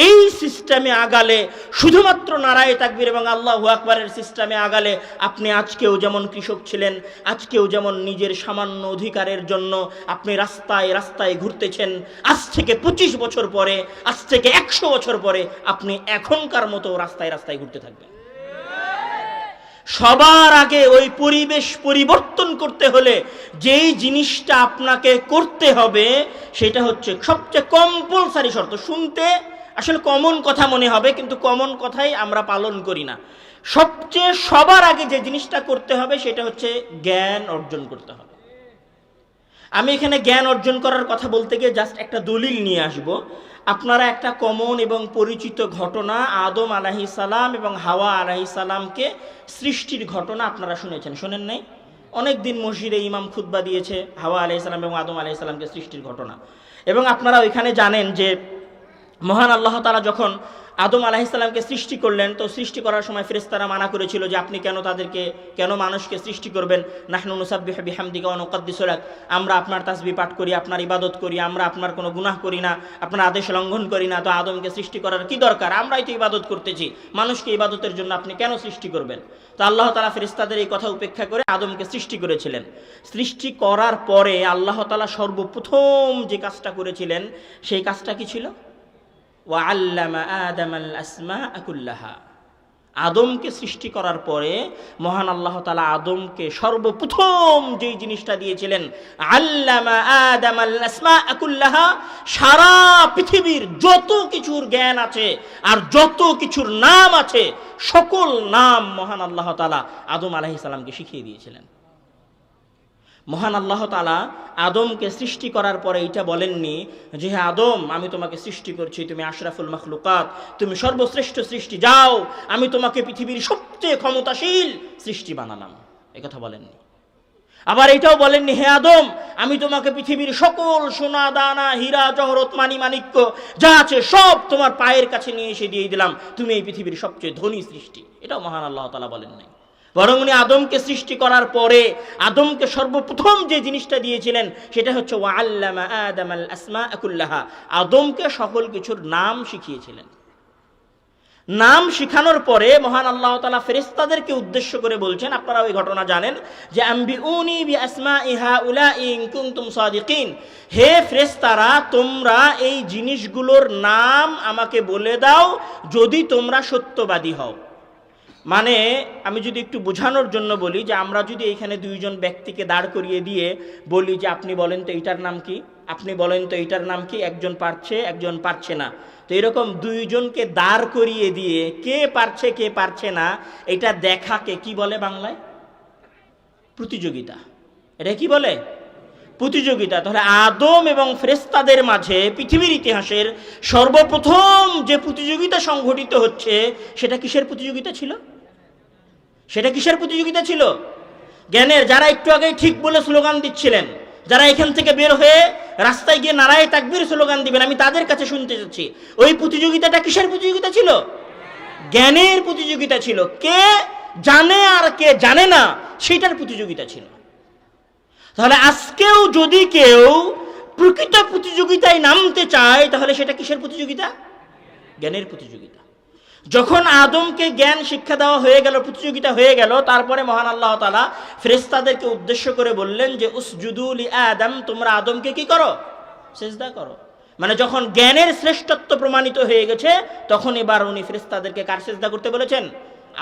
এই সিস্টেমে আগালে, শুধুমাত্র নারায়ে তাকবীর এবং আল্লাহু আকবারের সিস্টেমে আগালে, আপনি আজকেও যেমন কৃষক ছিলেন, আজকেও যেমন নিজের সামান্য অধিকারের জন্য আপনি রাস্তায় রাস্তায় ঘুরতেছেন, আজ থেকে 25 বছর পরে, আজ থেকে 100 বছর পরে আপনি এখনকার মতো রাস্তায় রাস্তায় ঘুরতে থাকবেন। সবার আগে ওই পরিবেশ পরিবর্তন করতে হলে যেই জিনিসটা আপনাকে করতে হবে, সেটা হচ্ছে সবচেয়ে কম্পালসারি শর্ত। শুনতে আসলে কমন কথা মনে হবে, কিন্তু কমন কথাই আমরা পালন করি না। সবার আগে যে জিনিসটা করতে হবে সেটা হচ্ছে জ্ঞান অর্জন করতে হবে। আমি এখানে জ্ঞান অর্জন করার কথা বলতে গিয়ে জাস্ট একটা দলিল নিয়ে আসব। আপনারা একটা কমন এবং পরিচিত ঘটনা, আদম আলাইহিস সালাম এবং হাওয়া আলাইহিস সালামকে সৃষ্টির ঘটনা আপনারা শুনেছেন, শোনেন নাই? অনেক দিন মসজিদে ইমাম খুতবা দিয়েছে হাওয়া আলাইহিস সালাম এবং আদম আলাইহিস সালামকে সৃষ্টির ঘটনা। এবং আপনারা ওইখানে জানেন যে মহান আল্লাহ তাআলা যখন আদম আলাইহিস সালামকে সৃষ্টি করলেন, তো সৃষ্টি করার সময় ফেরেশতারা মানা করেছিল যে আপনি কেন মানুষকে সৃষ্টি করবেন? নাহনু নুসাব্বিহু বিহামদিকা ওয়া নুকদ্দিসু লাক, আমরা আপনার তাসবিহ পাঠ করি, আপনার ইবাদত করি, আমরা আপনার কোনো গুনাহ করি না, আপনার আদেশ লঙ্ঘন করি না, তো আদমকে সৃষ্টি করার কি দরকার? আমরাই তো ইবাদত করতেছি, মানুষকে ইবাদতের জন্য আপনি কেন সৃষ্টি করবেন? তো আল্লাহ তাআলা ফেরেশতাদের এই কথা উপেক্ষা করে আদমকে সৃষ্টি করেছিলেন। সৃষ্টি করার পরে আল্লাহ তাআলা সর্বপ্রথম যে কাজটা করেছিলেন, সেই কাজটা কি ছিল? ওয়াআল্লামা আদামাল আসমাআ কুল্লাহা। আদমকে সৃষ্টি করার পরে মহান আল্লাহ তাআলা আদমকে সর্বপ্রথম যেই জিনিসটা দিয়েছিলেন, আল্লামা আদামাল আসমাআ কুল্লাহা, সারা পৃথিবীর যত কিছুর জ্ঞান আছে আর যত কিছুর নাম আছে, সকল নাম মহান আল্লাহ তাআলা আদম আলাইহিস সালামকে শিখিয়ে দিয়েছিলেন। মহান আল্লাহ তাআলা আদমকে সৃষ্টি করার পরে এটা বলেননি যে হে আদম, আমি তোমাকে সৃষ্টি করছি, তুমি আশরাফুল মাখলুকাত, তুমি সর্বশ্রেষ্ঠ সৃষ্টি, যাও আমি তোমাকে পৃথিবীর সবচেয়ে ক্ষমতাশীল সৃষ্টি বানালাম, এই কথা বলেননি। আবার এটাও বলেননি, হে আদম, আমি তোমাকে পৃথিবীর সকল সোনা দানা হীরা জহরত মানি মাণিক্য যা আছে সব তোমার পায়ের কাছে নিয়ে এসে দিয়ে দিলাম, তুমি এই পৃথিবীর সবচেয়ে ধনী সৃষ্টি। এটাও মহান আল্লাহ তাআলা বলেন নাই। বরং উনি আদমকে সৃষ্টি করার পরে আদমকে সর্বপ্রথম যে জিনিসটা দিয়েছিলেন সেটা হচ্ছে ওয়াল্লামা আদামাল আসমাআ কুল্লাহা, আদমকে সকল কিছুর নাম শিখিয়েছিলেন। নাম শিখানোর পরে মহান আল্লাহ তাআলা ফেরেশতাদেরকে উদ্দেশ্য করে বলছেন, আপনারা ওই ঘটনা জানেন যে আম্বিউনি বিআসমাই হাউলাই ইন কুনতুম সাদিকিন, হে ফেরেশতারা তোমরা এই জিনিসগুলোর নাম আমাকে বলে দাও যদি তোমরা সত্যবাদী হও। মানে আমি যদি একটু বোঝানোর জন্য বলি যে আমরা যদি এখানে দুইজন ব্যক্তিকে দাঁড় করিয়ে দিয়ে বলি যে আপনি বলেন তো এইটার নাম কি, আপনি বলেন তো এইটার নাম কি, একজন পারছে একজন পারছে না, তো এরকম দুইজনকে দাঁড় করিয়ে দিয়ে কে পারছে কে পারছে না এটা দেখাকে কি বলে বাংলায়? প্রতিযোগিতা। এটা কি বলে? প্রতিযোগিতা। তাহলে আদম এবং ফেরেশতাদের মাঝে পৃথিবীর ইতিহাসের সর্বপ্রথম যে প্রতিযোগিতা সংঘটিত হচ্ছে সেটা কিসের প্রতিযোগিতা ছিল? সেটা কিসের প্রতিযোগিতা ছিল? জ্ঞানের। যারা একটু আগেই ঠিক বলে স্লোগান দিচ্ছিলেন, যারা এখান থেকে বের হয়ে রাস্তায় গিয়ে নারায়ে তাকবীর স্লোগান দিবেন, আমি তাদের কাছে শুনতে চাচ্ছি ওই প্রতিযোগিতাটা কিসের প্রতিযোগিতা ছিল? জ্ঞানের প্রতিযোগিতা ছিল। কে জানে আর কে জানে না সেটার প্রতিযোগিতা ছিল। তাহলে আজকেও যদি কেউ প্রকৃত প্রতিযোগিতায় নামতে চায় তাহলে সেটা কিসের প্রতিযোগিতা? জ্ঞানের প্রতিযোগিতা। যখন আদমকে জ্ঞান শিক্ষা দেওয়া হয়ে গেল, প্রতিযোগিতা হয়ে গেল, তারপরে মহান আল্লাহ তাআলা ফেরেশতাদেরকে উদ্দেশ্য করে বললেন যে উসজুদু লি আদম, তোমরা আদমকে কি করো? সিজদা করো। মানে যখন জ্ঞানের শ্রেষ্ঠত্ব প্রমাণিত হয়ে গেছে তখন এবার উনি ফেরেশতাদেরকে কার সিজদা করতে বলেছেন?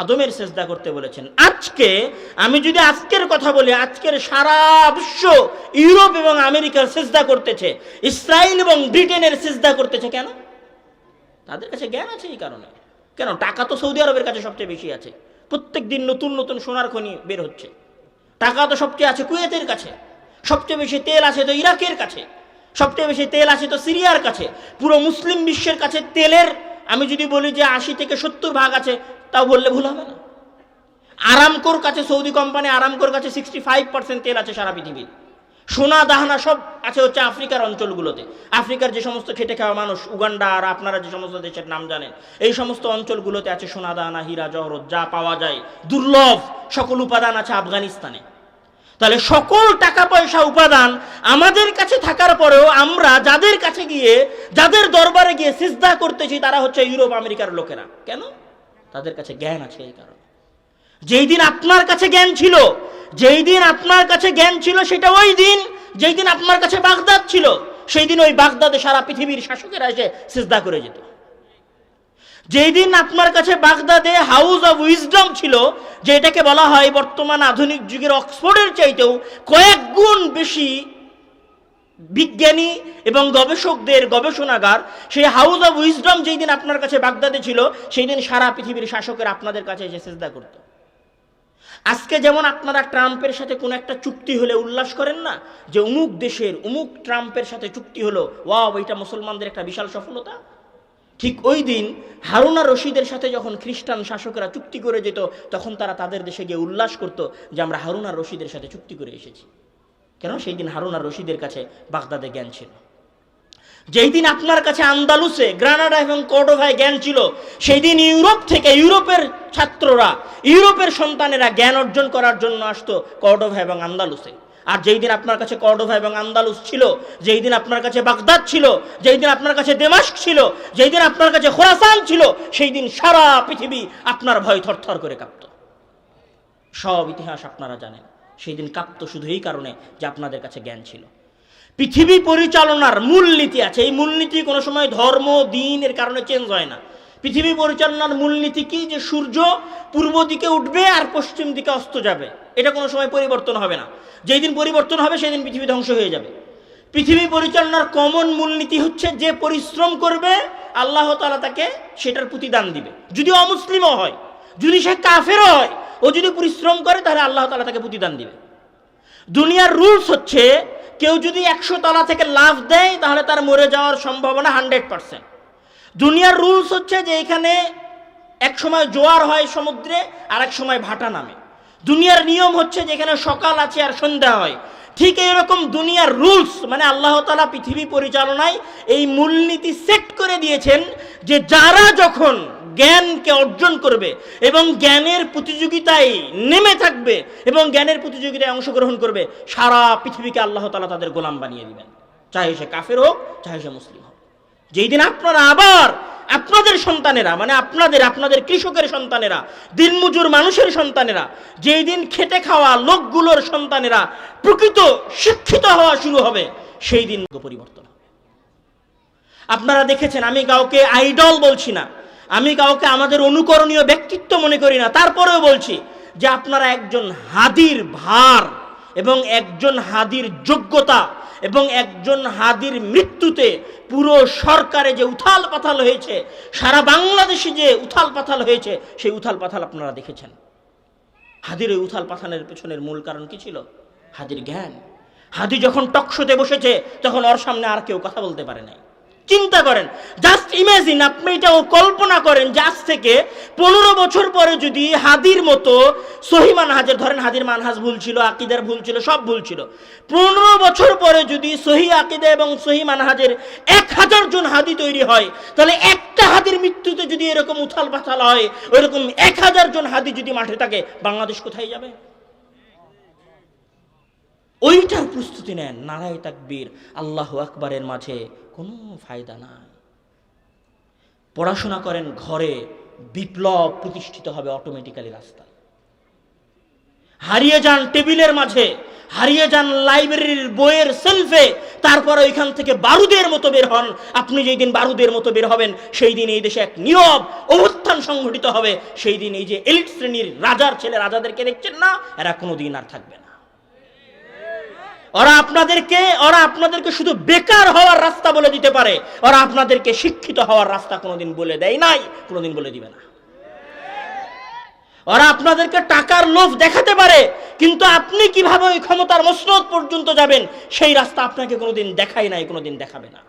আদমের সিজদা করতে বলেছেন। আজকে আমি যদি আজকের কথা বলি, আজকের সারা বিশ্ব ইউরোপ এবং আমেরিকার সিজদা করতেছে, ইসরায়েল এবং ব্রিটেনের সিজদা করতেছে। কেন? তাদের কাছে জ্ঞান আছে এই কারণে। কেন? টাকা তো সৌদি আরবের কাছে সবচেয়ে বেশি আছে, প্রত্যেক দিন নতুন নতুন সোনার খনি বের হচ্ছে। টাকা তো সবচেয়ে আছে কুয়েতের কাছে, সবচেয়ে বেশি তেল আছে তো ইরাকের কাছে, সবচেয়ে বেশি তেল আছে তো সিরিয়ার কাছে। পুরো মুসলিম বিশ্বের কাছে তেলের আমি যদি বলি যে 80 থেকে 70 ভাগ আছে তাও বললে ভুল হবে না। আরামকোর কাছে, সৌদি কোম্পানি আরামকোর কাছে 65% তেল আছে সারা পৃথিবীর। সোনা দাহানা সব আছে হচ্ছে আফ্রিকার অঞ্চলগুলোতে। আফ্রিকার যে সমস্ত খেটে খাওয়া মানুষ, উগান্ডা আর আপনারা যে সমস্ত দেশের নাম জানেন, এই সমস্ত অঞ্চলগুলোতে আছে সোনা দাহানা হীরা জহরত যা পাওয়া যায় দুর্লভ সকল উপাদান আছে আফগানিস্তানে। তাহলে সকল টাকা পয়সা উপাদান আমাদের কাছে থাকার পরেও আমরা যাদের কাছে গিয়ে, যাদের দরবারে গিয়ে সিজদা করতেছি তারা হচ্ছে ইউরোপ আমেরিকার লোকেরা। কেন? তাদের কাছে জ্ঞান আছে এই কারণে। যেই দিন আপনার কাছে জ্ঞান ছিল, যেই দিন আপনার কাছে জ্ঞান ছিল সেটা ওই দিন যেই দিন আপনার কাছে বাগদাদ ছিল, সেই দিন ওই বাগদাদে সারা পৃথিবীর শাসকেরা এসে সিজদা করে যেত। যেই দিন আপনার কাছে বাগদাদে হাউস অফ উইজডম ছিল, যেটাকে বলা হয় বর্তমান আধুনিক যুগের অক্সফোর্ডের চাইতেও কয়েক গুণ বেশি বিজ্ঞানী এবং গবেষকদের গবেষণাগার, সেই হাউস অফ উইজডম যেই দিন আপনার কাছে বাগদাদে ছিল সেই দিন সারা পৃথিবীর শাসকেরা আপনাদের কাছে এসে সিজদা করত। আজকে যেমন আপনারা ট্রাম্পের সাথে কোনো একটা চুক্তি হলে উল্লাস করেন না যে অমুক দেশের অমুক ট্রাম্পের সাথে চুক্তি হলো, ওয়াও এটা মুসলমানদের একটা বিশাল সফলতা। ঠিক ওই দিন হারুন আর রশিদের সাথে যখন খ্রিস্টান শাসকেরা চুক্তি করে যেত তখন তারা তাদের দেশে গিয়ে উল্লাস করত যে আমরা হারুন আর রশিদের সাথে চুক্তি করে এসেছি। কেন? সেই দিন হারুন আর রশিদের কাছে বাগদাদে জ্ঞান ছিল। যেই দিন আপনার কাছে আন্দালুসে, গ্রানাডা এবং কর্ডোভায় জ্ঞান ছিল, সেই দিন ইউরোপ থেকে ইউরোপের ছাত্ররা, ইউরোপের সন্তানেরা জ্ঞান অর্জন করার জন্য আসতো কর্ডোভা এবং আন্দালুসে। আর যেই দিন আপনার কাছে কর্ডোভা এবং আন্দালুস ছিল, যেই দিন আপনার কাছে বাগদাদ ছিল, যেই দিন আপনার কাছে দেমাস্ক ছিল, যেই দিন আপনার কাছে খোরাসান ছিল, সেই দিন সারা পৃথিবী আপনার ভয় থরথর করে কাঁপত। সব ইতিহাস আপনারা জানেন। সেই দিন কাঁপত শুধু এই কারণে যে আপনাদের কাছে জ্ঞান ছিল। পৃথিবী পরিচালনার মূলনীতি আছে। এই মূলনীতি কোনো সময় ধর্ম দিন এর কারণে চেঞ্জ হয় না। পৃথিবী পরিচালনার মূলনীতি কি? যে সূর্য পূর্ব দিকে উঠবে আর পশ্চিম দিকে অস্ত যাবে, এটা কোনো সময় পরিবর্তন হবে না। যেই দিন পরিবর্তন হবে সেই দিন পৃথিবী ধ্বংস হয়ে যাবে। পৃথিবী পরিচালনার কমন মূলনীতি হচ্ছে যে পরিশ্রম করবে আল্লাহ তাআলা তাকে সেটার প্রতিদান দিবে। যদি অমুসলিমও হয়, যদি সে কাফেরও হয়, ও যদি পরিশ্রম করে তাহলে আল্লাহ তাআলা তাকে প্রতিদান দিবে। দুনিয়ার রুলস হচ্ছে কেউ যদি 100 তলা থেকে লাফ দেয় তাহলে তার মরে যাওয়ার সম্ভাবনা 100%। দুনিয়ার রুলস হচ্ছে যে এখানে এক সময় জোয়ার হয় সমুদ্রে আর এক সময় ভাটা নামে। দুনিয়ার নিয়ম হচ্ছে যেখানে সকাল আছে আর সন্ধ্যা হয়, ঠিক এরকম দুনিয়ার রুলস মানে আল্লাহ তাআলা পৃথিবী পরিচালনায় এই মূলনীতি সেট করে দিয়েছেন যে যারা যখন জ্ঞানকে অর্জন করবে এবং জ্ঞানের প্রতিযোগিতায় নেমে থাকবে এবং জ্ঞানের প্রতিযোগিতায় অংশগ্রহণ করবে, সারা পৃথিবীকে আল্লাহ তাআলা তাদের গোলাম বানিয়ে দিবেন, চাহে সে কাফের হোক চাহে সে মুসলিম হোক। যেই দিন আপনারা আবার আপনাদের সন্তানেরা মানে আপনাদের কৃষকের সন্তানেরা, দিনমজুর মানুষের সন্তানেরা, যেই দিন খেটে খাওয়া লোকগুলোর সন্তানেরা প্রকৃত শিক্ষিত হওয়া শুরু হবে, সেই দিন পরিবর্তন হবে। আপনারা দেখেছেন, আমি কাউকে আইডল বলছি না, আমি কাউকে আমাদের অনুকরণীয় ব্যক্তিত্ব মনে করি না, তারপরেও বলছি যে আপনারা একজন হাদির ভার এবং একজন হাদির যোগ্যতা এবং একজন হাদির মৃত্যুতে পুরো সরকারে যে উথাল পাথাল হয়েছে, সারা বাংলাদেশে যে উথাল পাথাল হয়েছে, সেই উথাল পাথাল আপনারা দেখেছেন। হাদির ওই উথাল পাথালের পেছনের মূল কারণ কি ছিল? হাদির জ্ঞান। হাদি যখন টকশোতে বসেছে তখন ওর সামনে আর কেউ কথা বলতে পারে নাই। চিন্তা করেন, জাস্ট ইমাজিন, আপনি এটাও কল্পনা করেন যে আজ থেকে 15 বছর পরে যদি হাদির মতো সহি মানহাজের, ধরেন হাদির মানহাজ ভুল ছিল, আকীদার ভুল ছিল, সব ভুল ছিল, 15 বছর পরে যদি সহি আকীদা এবং সহি মানহাজের 1000 জন হাদি তৈরি হয়, তাহলে একটা হাদির মৃত্যুতে যদি এরকম উথাল পাথাল হয়, ওইরকম 1000 জন হাদি যদি মাঠে থাকে, বাংলাদেশ কোথায় যাবে? ওইটার প্রস্তুতি নেন। নারায়ে তাকবীর, আল্লাহু আকবারের মাঝে কোনো ফায়দা নাই। পড়াশোনা করেন ঘরে, বিপ্লব প্রতিষ্ঠিত হবে অটোমেটিক্যালি রাস্তায়। হারিয়ে যান টেবিলের মাঝে, হারিয়ে যান লাইব্রেরির বইয়ের সেলফে, তারপর ওইখান থেকে বারুদের মতো বের হন। আপনি যেই দিন বারুদের মতো বের হবেন, সেই দিন এই দেশে এক নীরব অভ্যুত্থান সংঘটিত হবে। সেই দিন এই যে এলিট শ্রেণীর রাজার ছেলে রাজাদেরকে দেখছেন না, এরা কোনোদিন আর থাকবে না। ওরা আপনাদেরকে শুধু বেকার হওয়ার রাস্তা বলে দিতে পারে, ওরা আপনাদেরকে শিক্ষিত হওয়ার রাস্তা কোনোদিন বলে দেয় নাই, কোনোদিন বলে দিবে না। ওরা আপনাদেরকে টাকার লোভ দেখাতে পারে, কিন্তু আপনি কিভাবে ওই ক্ষমতার মসনদ পর্যন্ত যাবেন সেই রাস্তা আপনাকে কোনোদিন দেখায় নাই, কোনোদিন দেখাবে না।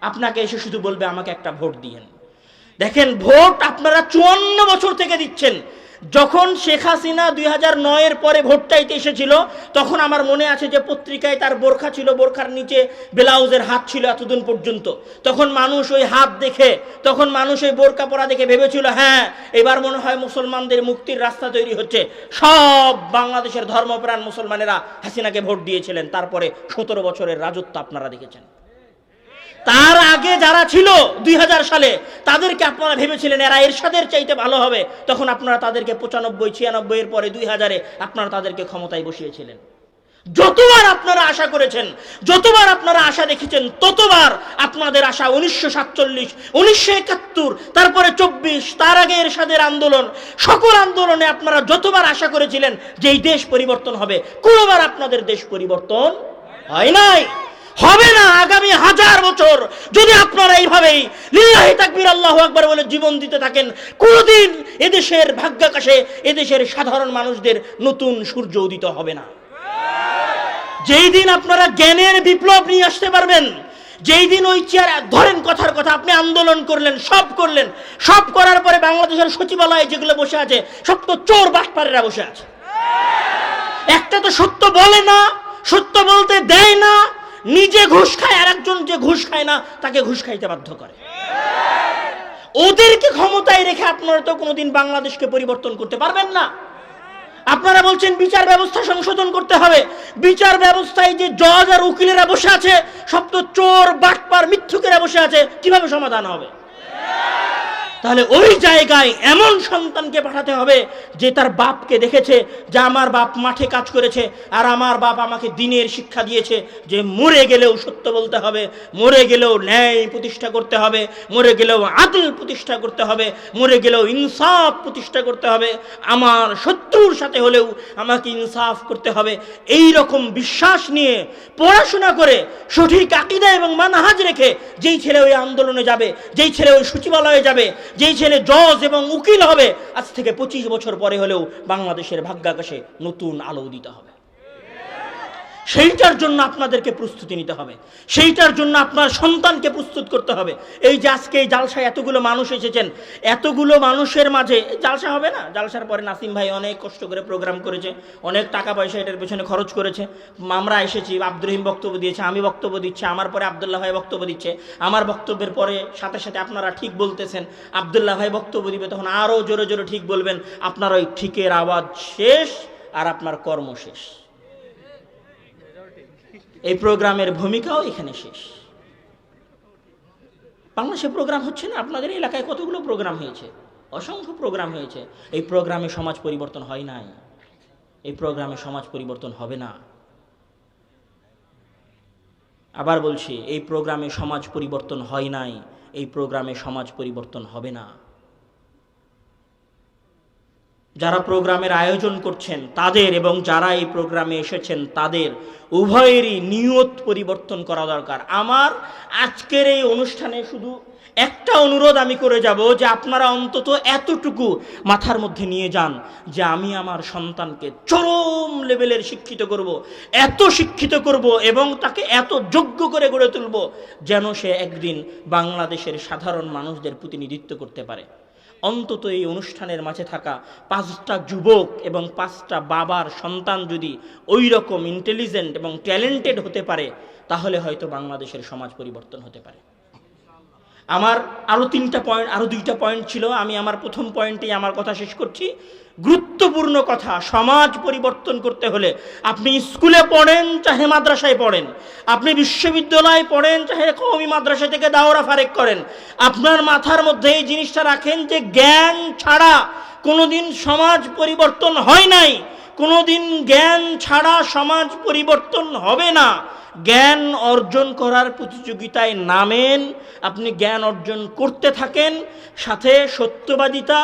আপনাকে এসে শুধু বলবে আমাকে একটা ভোট দিয়েন। দেখেন, ভোট আপনারা 54 বছর থেকে দিচ্ছেন। যখন শেখ হাসিনা 2009-এর পরে ভোট চাইতে এসেছিল, তখন আমার মনে আছে যে পত্রিকায় তার বোরখা ছিল, বোরখার নিচে ব্লাউজের হাত ছিল এতদিন পর্যন্ত। তখন মানুষ ওই হাত দেখে, তখন মানুষ ওই বোরকা পরা দেখে ভেবেছিল হ্যাঁ এবার মনে হয় মুসলমানদের মুক্তির রাস্তা তৈরি হচ্ছে। সব বাংলাদেশের ধর্মপ্রাণ মুসলমানেরা হাসিনাকে ভোট দিয়েছিলেন। তারপরে 17 বছরের রাজত্ব আপনারা দেখেছেন। তার আগে যারা ছিল 2000 সালে, তাদেরকে আপনারা ভেবেছিলেন এরা এরশাদের চাইতে ভালো হবে, তখন আপনারা তাদেরকে 95-96 এর পরে 2000-এ আপনারা তাদেরকে ক্ষমতায় বসিয়েছিলেন। যতবার আপনারা আশা করেছেন, যতবার আপনারা আশা দেখেছেন, ততবার আপনাদের আশা 1947, 1971, তারপরে 24, তার আগে এরশাদের আন্দোলন, সকল আন্দোলনে আপনারা যতবার আশা করেছিলেন যে এই দেশ পরিবর্তন হবে, কোনোবার আপনাদের দেশ পরিবর্তন হয় নাই, হবে না। আগামী 1000 বছর যদি আপনারা এইভাবেই লিল্লাহি তাকবীর আল্লাহু আকবার বলে জীবন দিতে থাকেন, কোনদিন এদেশের ভাগ্যাকাশে এদেশের সাধারণ মানুষদের নতুন সূর্য উদিত হবে না। যেই দিন আপনারা জ্ঞানের বিপ্লব নিয়ে আসতে পারবেন, যেই দিন ওই চেয়ার ধরেন, কথার কথা আপনি আন্দোলন করলেন, সব করার পরে বাংলাদেশের সচিবালয়ে যেগুলো বসে আছে সব তো চোর বাটপারেরা বসে আছে। একটা তো সত্য বলে না, সত্য বলতে দেয় না, নিজে ঘুষ খায়, আর একজন যে ঘুষ খায় না তাকে ঘুষ খাইতে বাধ্য করে। ওদেরকে ক্ষমতায় রেখে আপনারা তো কোনোদিন বাংলাদেশকে পরিবর্তন করতে পারবেন না। আপনারা বলছেন বিচার ব্যবস্থা সংশোধন করতে হবে। বিচার ব্যবস্থায় যে জজ আর উকিলেরা বসে আছে সব তো চোর বাটপার মিথ্যুকেরা বসে আছে, কিভাবে সমাধান হবে? তাহলে ওই জায়গায় এমন সন্তানকে পাঠাতে হবে যে তার বাপকে দেখেছে যে আমার বাপ মাঠে কাজ করেছে আর আমার বাপ আমাকে দ্বীনের শিক্ষা দিয়েছে যে মরে গেলেও সত্য বলতে হবে, মরে গেলেও ন্যায় প্রতিষ্ঠা করতে হবে, মরে গেলেও আদল প্রতিষ্ঠা করতে হবে, মরে গেলেও ইনসাফ প্রতিষ্ঠা করতে হবে, আমার শত্রুর সাথে হলেও আমাকে ইনসাফ করতে হবে। এই রকম বিশ্বাস নিয়ে পড়াশোনা করে সঠিক আকীদা এবং মানহাজ রেখে যেই ছেলে ওই আন্দোলনে যাবে, যেই ছেলে ওই সচিবালয়ে যাবে, যেই ছেলে জজ এবং উকিল হবে, আজ থেকে 25 বছর পরে হলেও বাংলাদেশের ভাগ্যাকাশে নতুন আলো উদিত হবে। সেইটার জন্য আপনাদেরকে প্রস্তুতি নিতে হবে, সেইটার জন্য আপনার সন্তানকে প্রস্তুত করতে হবে। এই যে আজকে এই জালসায় এতগুলো মানুষ এসেছেন, এতগুলো মানুষের মাঝে জালসা হবে না? জালসার পরে নাসিম ভাই অনেক কষ্ট করে প্রোগ্রাম করেছে, অনেক টাকা পয়সা এটার পেছনে খরচ করেছে। আমরা এসেছি, আব্দুর রহিম বক্তব্য দিয়েছে, আমি বক্তব্য দিচ্ছি, আমার পরে আবদুল্লাহ ভাই বক্তব্য দিচ্ছে, আমার বক্তব্যের পরে সাথে সাথে আপনারা ঠিক বলতেছেন, আবদুল্লাহ ভাই বক্তব্য দিবে, তখন আরও জোরে জোরে ঠিক বলবেন। আপনার ওই ঠিকের আওয়াজ শেষ আর আপনার কর্ম শেষ। এই প্রোগ্রামের ভূমিকাও এখানে শেষ। বাংলাদেশে প্রোগ্রাম হচ্ছে না, আপনাদের এলাকায় কতগুলো প্রোগ্রাম হয়েছে, অসংখ্য প্রোগ্রাম হয়েছে। এই প্রোগ্রামে সমাজ পরিবর্তন হয় নাই, এই প্রোগ্রামে সমাজ পরিবর্তন হবে না। আবার বলছি, এই প্রোগ্রামে সমাজ পরিবর্তন হয় নাই, এই প্রোগ্রামে সমাজ পরিবর্তন হবে না। যারা প্রোগ্রামের আয়োজন করছেন তাদের এবং যারা এই প্রোগ্রামে এসেছেন তাদের উভয়েরই নিয়ত পরিবর্তন করা দরকার। আমার আজকের এই অনুষ্ঠানে শুধু একটা অনুরোধ আমি করে যাব, যে আপনারা অন্তত এতটুকু মাথার মধ্যে নিয়ে যান যে আমি আমার সন্তানকে চরম লেভেলের শিক্ষিত করব, এত শিক্ষিত করব এবং তাকে এত যোগ্য করে গড়ে তুলব যেন সে একদিন বাংলাদেশের সাধারণ মানুষদের প্রতিনিধিত্ব করতে পারে। অন্তত এই অনুষ্ঠানের মাঝে থাকা 5টা যুবক এবং 5টা বাবার সন্তান যদি ওই রকম ইন্টেলিজেন্ট এবং ট্যালেন্টেড হতে পারে, তাহলে হয়তো বাংলাদেশের সমাজ পরিবর্তন হতে পারে। আমার আরও 2টা পয়েন্ট ছিল, আমি আমার প্রথম পয়েন্টেই আমার কথা শেষ করছি। গুরুত্বপূর্ণ কথা, সমাজ পরিবর্তন করতে হলে আপনি স্কুলে পড়েন চাহে মাদ্রাসায় পড়েন, আপনি বিশ্ববিদ্যালয়ে পড়েন চাহে কওমি মাদ্রাসা থেকে দাওরা ফারেক করেন, আপনার মাথার মধ্যে এই জিনিসটা রাখেন যে জ্ঞান ছাড়া কোনোদিন সমাজ পরিবর্তন হয় নাই, কোনোদিন জ্ঞান ছাড়া সমাজ পরিবর্তন হবে না। জ্ঞান অর্জন করার প্রতিযোগিতায় নামেন, আপনি জ্ঞান অর্জন করতে থাকেন, সাথে সত্যবাদিতা,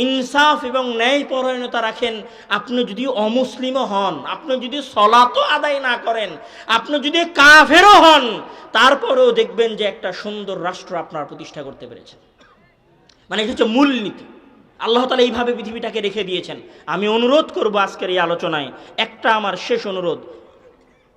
ইনসাফ এবং ন্যায়পরায়ণতা রাখেন। আপনি যদি অমুসলিমও হন, আপনি যদি সলাতও আদায় না করেন, আপনি যদি কাফেরও হন, তারপরেও দেখবেন যে একটা সুন্দর রাষ্ট্র আপনার প্রতিষ্ঠা করতে পেরেছেন। মানে এটা হচ্ছে মূলনীতি। আল্লাহ তাআলা এইভাবে পৃথিবীটাকে রেখে দিয়েছেন। আমি অনুরোধ করব আজকের এই আলোচনায়, একটা আমার শেষ অনুরোধ,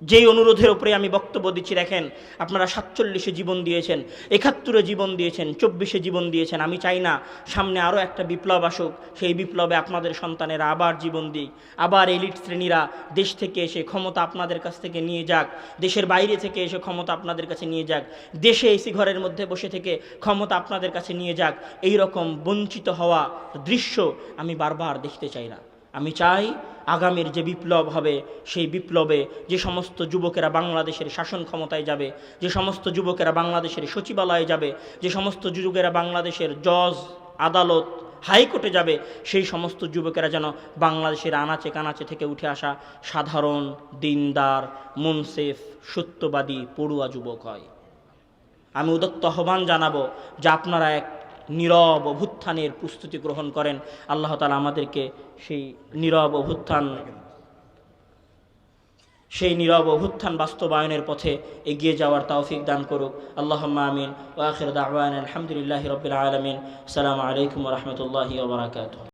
যেই অনুরোধের উপরে আমি বক্তব্য দিচ্ছি। দেখেন, আপনারা 47-এ জীবন দিয়েছেন, 71-এ জীবন দিয়েছেন, 24-এ জীবন দিয়েছেন। আমি চাই না সামনে আরও একটা বিপ্লব আসুক, সেই বিপ্লবে আপনাদের সন্তানেরা আবার জীবন দিক, আবার এলিট শ্রেণীরা দেশ থেকে এসে ক্ষমতা আপনাদের কাছ থেকে নিয়ে যাক, দেশের বাইরে থেকে এসে ক্ষমতা আপনাদের কাছে নিয়ে যাক, দেশে এসি ঘরের মধ্যে বসে থেকে ক্ষমতা আপনাদের কাছে নিয়ে যাক। এই রকম বঞ্চিত হওয়া দৃশ্য আমি বারবার দেখতে চাই না। আমি চাই আগামীর যে বিপ্লব হবে, সেই বিপ্লবে যে সমস্ত যুবকেরা বাংলাদেশের শাসন ক্ষমতায় যাবে, যে সমস্ত যুবকেরা বাংলাদেশের সচিবালয়ে যাবে, যে সমস্ত যুবকেরা বাংলাদেশের জজ, আদালত, হাইকোর্টে যাবে, সেই সমস্ত যুবকেরা যেন বাংলাদেশের আনাচে কানাচে থেকে উঠে আসা সাধারণ, দিনদার, মুনসিফ, সত্যবাদী, পড়ুয়া যুবক হয়। আমি উদাত্ত আহ্বান জানাবো যে আপনারা এক নীরব অভ্যুত্থানের প্রস্তুতি গ্রহণ করেন। আল্লাহ তাআলা আমাদেরকে সেই নীরব অভ্যুত্থান বাস্তবায়নের পথে এগিয়ে যাওয়ার তৌফিক দান করুক। আল্লাহুম্মা আমিন। ওয়া আখিরু দাওয়ানা আলহামদুলিল্লাহি রাব্বিল আলামিন। আসসালামু আলাইকুম ওয়া রাহমাতুল্লাহি ওয়া বারাকাতুহু।